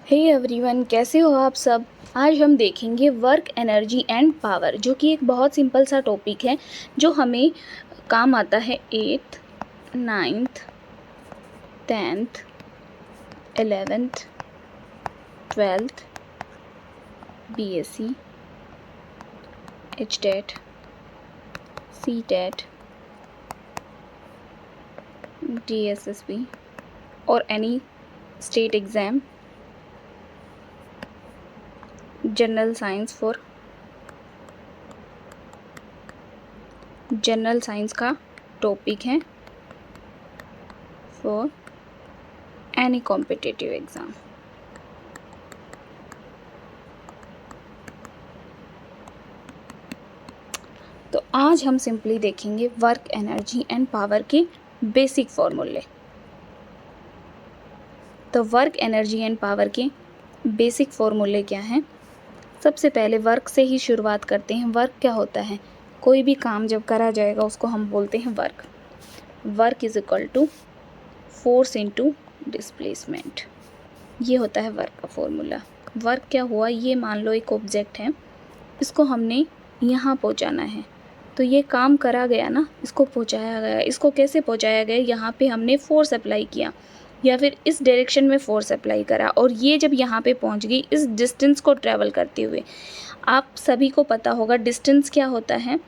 Hey everyone, कैसे हो आप सब। आज हम देखेंगे वर्क एनर्जी एंड पावर, जो कि एक बहुत सिंपल सा टॉपिक है जो हमें काम आता है 8th, 9th, 10th, 11th, 12th, BSc, HTET, CTET, DSSB और any state exam, general science का टॉपिक है फॉर एनी कॉम्पिटिटिव एग्ज़ाम। तो आज हम सिंपली देखेंगे वर्क एनर्जी एंड पावर के बेसिक फॉर्मूले। तो वर्क एनर्जी एंड पावर के बेसिक फॉर्मूले क्या हैं? सबसे पहले वर्क से ही शुरुआत करते हैं। वर्क क्या होता है? कोई भी काम जब करा जाएगा उसको हम बोलते हैं work. Work is equal to force into displacement. ये होता है वर्क का फॉर्मूला। वर्क क्या हुआ? ये मान लो एक ऑब्जेक्ट है, इसको हमने यहाँ पहुँचाना है, तो ये काम करा गया ना, इसको पहुँचाया गया। इसको कैसे पहुँचाया गया? यहाँ पे हमने फोर्स अप्लाई किया या फिर इस डायरेक्शन में फोर्स अप्लाई करा, और ये जब यहाँ पे पहुँच गई इस डिस्टेंस को ट्रैवल करते हुए। आप सभी को पता होगा डिस्टेंस क्या होता है।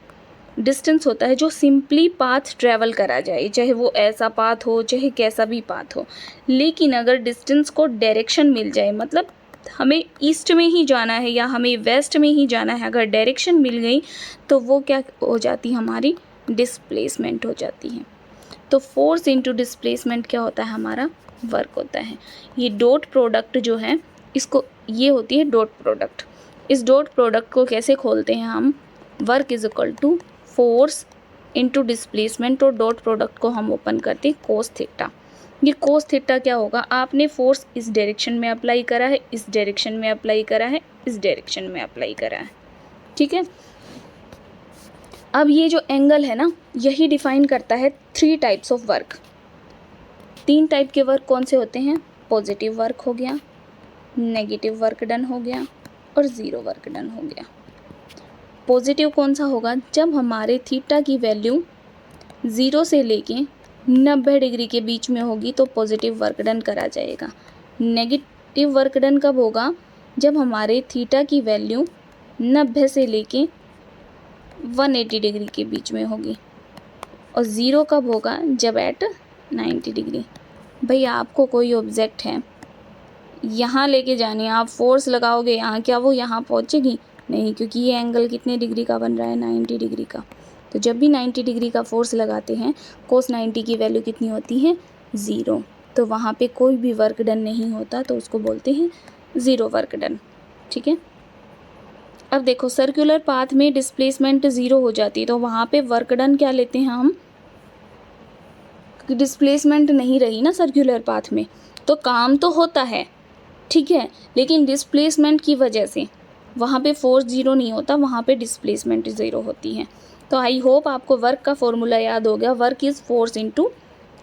डिस्टेंस होता है जो सिंपली पाथ ट्रैवल करा जाए, चाहे वो ऐसा पाथ हो चाहे कैसा भी पाथ हो। लेकिन अगर डिस्टेंस को डायरेक्शन मिल जाए, मतलब हमें ईस्ट में ही जाना है या हमें वेस्ट में ही जाना है, अगर डायरेक्शन मिल गई तो वो क्या हो जाती है? हमारी डिस्प्लेसमेंट हो जाती है। तो फोर्स इनटू डिस्प्लेसमेंट क्या होता है? हमारा वर्क होता है। ये डॉट प्रोडक्ट जो है, इसको ये होती है डॉट प्रोडक्ट। इस डॉट प्रोडक्ट को कैसे खोलते हैं हम? Work is equal to force into displacement, और डॉट प्रोडक्ट को हम ओपन करते हैं कोस थीटा। ये कोस थीटा क्या होगा? आपने फोर्स इस डायरेक्शन में अप्लाई करा है, इस डायरेक्शन में अप्लाई करा है, इस डायरेक्शन में अप्लाई करा है, ठीक है। अब ये जो एंगल है ना, यही डिफाइन करता है 3 टाइप्स ऑफ वर्क। 3 टाइप के वर्क कौन से होते हैं? पॉजिटिव वर्क हो गया, नेगेटिव वर्क डन हो गया, और ज़ीरो वर्क डन हो गया। पॉजिटिव कौन सा होगा? जब हमारे थीटा की वैल्यू 0 से लेके 90 डिग्री के बीच में होगी तो पॉजिटिव वर्क डन करा जाएगा। नेगेटिव वर्क डन कब होगा? जब हमारे थीटा की वैल्यू 90 से लेके 180 डिग्री के बीच में होगी। और ज़ीरो कब होगा? जब एट 90 डिग्री। भाई आपको कोई ऑब्जेक्ट है, यहाँ लेके जानी है, आप फोर्स लगाओगे यहाँ, क्या वो यहाँ पहुँचेगी? नहीं, क्योंकि ये एंगल कितने डिग्री का बन रहा है? 90 डिग्री का। तो जब भी 90 डिग्री का फोर्स लगाते हैं, कोस 90 की वैल्यू कितनी होती है? 0। तो वहाँ पे कोई भी वर्क डन नहीं होता, तो उसको बोलते हैं ज़ीरो वर्क डन, ठीक है। अब देखो, सर्कुलर पाथ में डिस्प्लेसमेंट 0 हो जाती है, तो वहाँ पे वर्क डन क्या लेते हैं हम? डिस्प्लेसमेंट नहीं रही ना सर्कुलर पाथ में, तो काम तो होता है, ठीक है, लेकिन डिस्प्लेसमेंट की वजह से वहाँ पे फोर्स 0 नहीं होता, वहाँ पे डिस्प्लेसमेंट 0 होती है। तो आई होप आपको वर्क का फॉर्मूला याद हो गया। Work is force into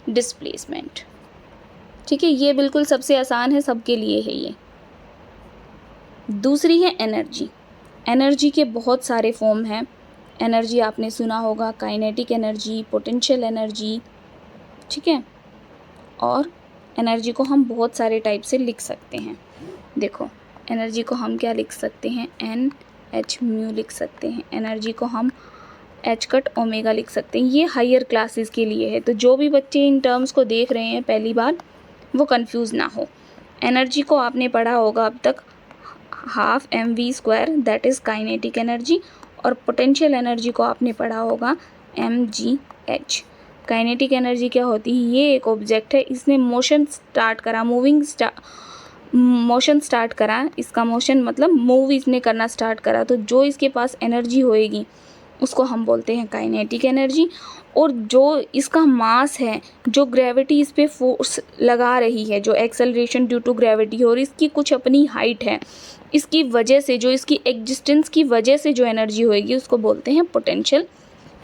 displacement, ठीक है। ये बिल्कुल सबसे आसान है, सबके लिए है ये। दूसरी है एनर्जी। एनर्जी के बहुत सारे फॉर्म हैं। एनर्जी आपने सुना होगा, काइनेटिक एनर्जी, पोटेंशियल एनर्जी, ठीक है। और एनर्जी को हम बहुत सारे टाइप से लिख सकते हैं। देखो, एनर्जी को हम क्या लिख सकते हैं? NH म्यू लिख सकते हैं। एनर्जी को हम H कट ओमेगा लिख सकते हैं। ये हायर क्लासेस के लिए है, तो जो भी बच्चे इन टर्म्स को देख रहे हैं पहली बार, वो कंफ्यूज ना हो। एनर्जी को आपने पढ़ा होगा अब तक, half mv², that is kinetic energy. और पोटेंशियल एनर्जी को आपने पढ़ा होगा mgh। काइनेटिक एनर्जी क्या होती है? ये एक ऑब्जेक्ट है, इसने मोशन स्टार्ट करा, मोशन स्टार्ट करा, इसका मोशन मतलब मूव इसने करना स्टार्ट करा, तो जो इसके पास एनर्जी होएगी उसको हम बोलते हैं काइनेटिक एनर्जी। और जो इसका मास है, जो ग्रेविटी इस पे फोर्स लगा रही है, जो एक्सेलरेशन ड्यू टू ग्रेविटी है, और इसकी कुछ अपनी हाइट है, इसकी वजह से, जो इसकी एग्जिस्टेंस की वजह से जो एनर्जी होएगी, उसको बोलते हैं पोटेंशियल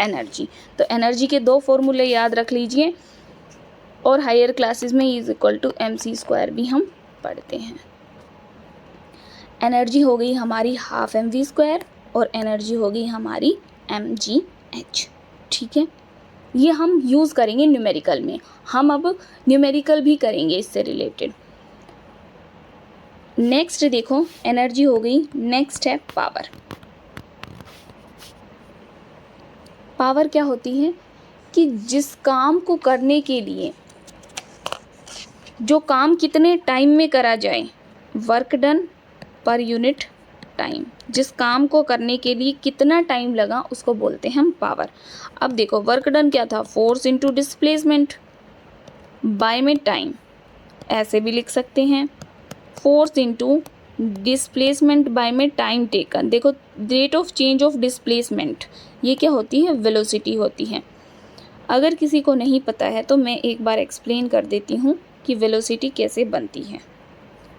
एनर्जी। तो एनर्जी के 2 फॉर्मूले याद रख लीजिए, और हायर क्लासेस में इज इक्वल टू mc² भी हम पढ़ते हैं। एनर्जी हो गई हमारी हाफ mv² और एनर्जी हो गई हमारी mgh। ठीक है, ये हम यूज़ करेंगे न्यूमेरिकल में। हम अब न्यूमेरिकल भी करेंगे इससे रिलेटेड। नेक्स्ट देखो, एनर्जी हो गई, नेक्स्ट है पावर। पावर क्या होती है कि जिस काम को करने के लिए जो काम कितने टाइम में करा जाए, work done per unit time, जिस काम को करने के लिए कितना टाइम लगा उसको बोलते हैं हम पावर। अब देखो वर्क डन क्या था, फोर्स इनटू डिस्प्लेसमेंट बाय में टाइम, ऐसे भी लिख सकते हैं, फोर्स इनटू डिस्प्लेसमेंट बाय में टाइम टेकन। देखो rate of change of displacement ये क्या होती है, वेलोसिटी होती है। अगर किसी को नहीं पता है तो मैं एक बार एक्सप्लेन कर देती हूँ कि वेलोसिटी कैसे बनती है।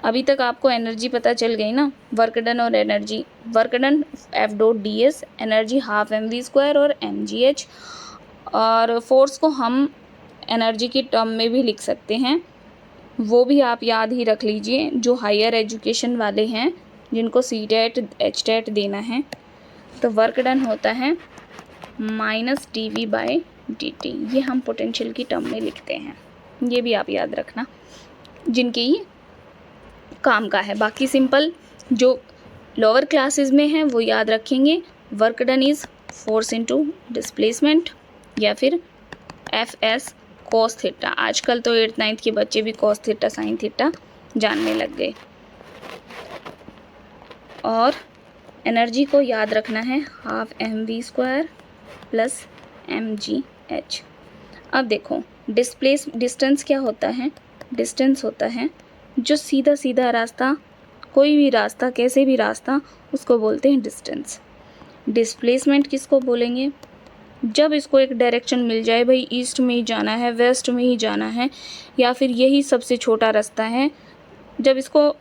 अभी तक आपको एनर्जी पता चल गई ना, वर्क डन और energy. Work done F.ds, energy half mv² और mgh। और फोर्स को हम एनर्जी की टर्म में भी लिख सकते हैं, वो भी आप याद ही रख लीजिए जो हायर एजुकेशन वाले हैं, जिनको CTET HTET देना है। तो वर्क डन होता है -dv/dt, ये हम पोटेंशियल की टर्म में लिखते हैं। ये भी आप याद रखना जिनके ये काम का है। बाकी सिंपल जो लोअर क्लासेस में हैं वो याद रखेंगे, work done is force into displacement या फिर FS cos थीटा। आजकल तो 8th 9th के बच्चे भी cos थीटा sin थीटा जानने लग गए। और एनर्जी को याद रखना है हाफ mv² प्लस mgh। अब देखो डिस्टेंस क्या होता है, डिस्टेंस होता है जो सीधा सीधा रास्ता, कोई भी रास्ता, कैसे भी रास्ता, उसको बोलते हैं डिस्टेंस। डिस्प्लेसमेंट किसको बोलेंगे, जब इसको एक डायरेक्शन मिल जाए, भाई ईस्ट में ही जाना है, वेस्ट में ही जाना है, या फिर यही सबसे छोटा रास्ता है, जब इसको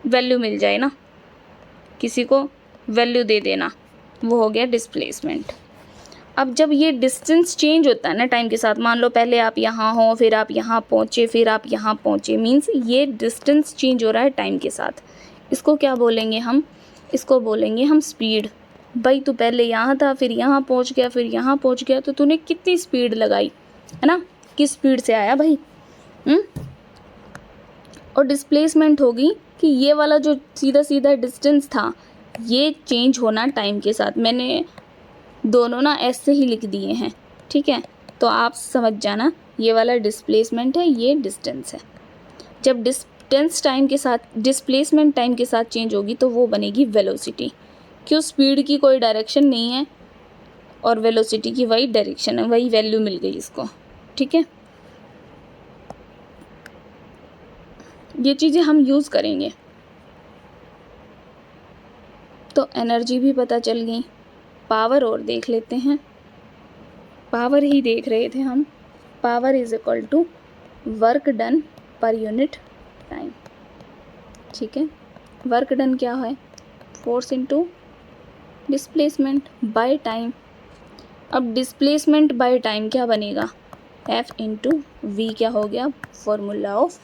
वैल्यू मिल जाए ना, किसी को वैल्यू दे देना, वो हो गया डिस्प्लेसमेंट। अब जब ये डिस्टेंस चेंज होता है ना टाइम के साथ, मान लो पहले आप यहाँ हो, फिर आप यहाँ पहुँचे, फिर आप यहाँ पहुँचे, मीन्स ये डिस्टेंस चेंज हो रहा है टाइम के साथ। इसको क्या बोलेंगे हम, इसको बोलेंगे हम स्पीड। भाई तू पहले यहाँ था, फिर यहाँ पहुँच गया, फिर यहाँ पहुँच गया, तो तूने कितनी स्पीड लगाई है ना, किस स्पीड से आया भाई। और डिस्प्लेसमेंट होगी कि ये वाला जो सीधा सीधा डिस्टेंस था ये चेंज होना टाइम के साथ। मैंने दोनों ना ऐसे ही लिख दिए हैं, ठीक है, तो आप समझ जाना ये वाला डिस्प्लेसमेंट है, ये डिस्टेंस है। जब डिस्टेंस टाइम के साथ, डिस्प्लेसमेंट टाइम के साथ चेंज होगी तो वो बनेगी वेलोसिटी। क्यों, स्पीड की कोई डायरेक्शन नहीं है और वेलोसिटी की वही डायरेक्शन है, वही वैल्यू मिल गई इसको। ठीक है, ये चीज़ें हम यूज़ करेंगे। तो एनर्जी भी पता चल गई, पावर और देख लेते हैं। पावर ही देख रहे थे हम। Power is equal to work done per unit time. ठीक है, वर्क डन क्या है, force into displacement by time. अब डिस्प्लेसमेंट बाय टाइम क्या बनेगा, F इंटू वी क्या हो गया, फॉर्मूला ऑफ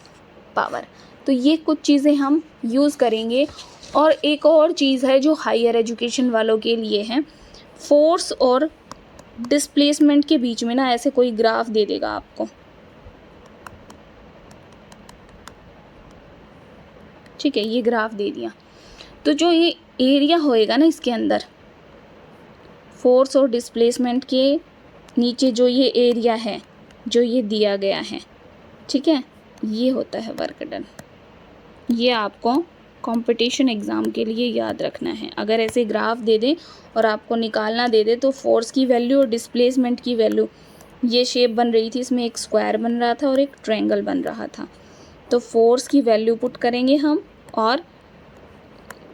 पावर। तो ये कुछ चीज़ें हम यूज़ करेंगे। और एक और चीज़ है जो हायर एजुकेशन वालों के लिए है, फोर्स और डिस्प्लेसमेंट के बीच में ना ऐसे कोई ग्राफ दे देगा आपको, ठीक है, ये ग्राफ दे दिया, तो जो ये एरिया होएगा ना इसके अंदर, फोर्स और डिस्प्लेसमेंट के नीचे जो ये एरिया है जो ये दिया गया है, ठीक है, ये होता है वर्क डन। ये आपको कंपटीशन एग्ज़ाम के लिए याद रखना है। अगर ऐसे ग्राफ दे दें और आपको निकालना दे दे तो फोर्स की वैल्यू और डिस्प्लेसमेंट की वैल्यू, ये शेप बन रही थी, इसमें एक स्क्वायर बन रहा था और एक ट्रायंगल बन रहा था। तो फोर्स की वैल्यू पुट करेंगे हम, और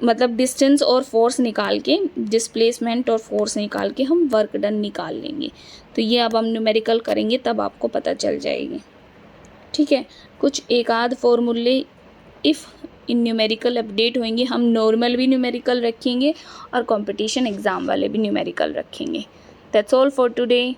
मतलब डिस्टेंस और फोर्स निकाल के, डिस्प्लेसमेंट और फोर्स निकाल के हम वर्क डन निकाल लेंगे। तो ये अब हम न्यूमेरिकल करेंगे तब आपको पता चल जाएगी। ठीक है, कुछ एक आध फॉर्मूले इफ़ इन न्यूमेरिकल अपडेट होंगे, हम नॉर्मल भी न्यूमेरिकल रखेंगे और कंपटीशन एग्ज़ाम वाले भी न्यूमेरिकल रखेंगे। That's all for today.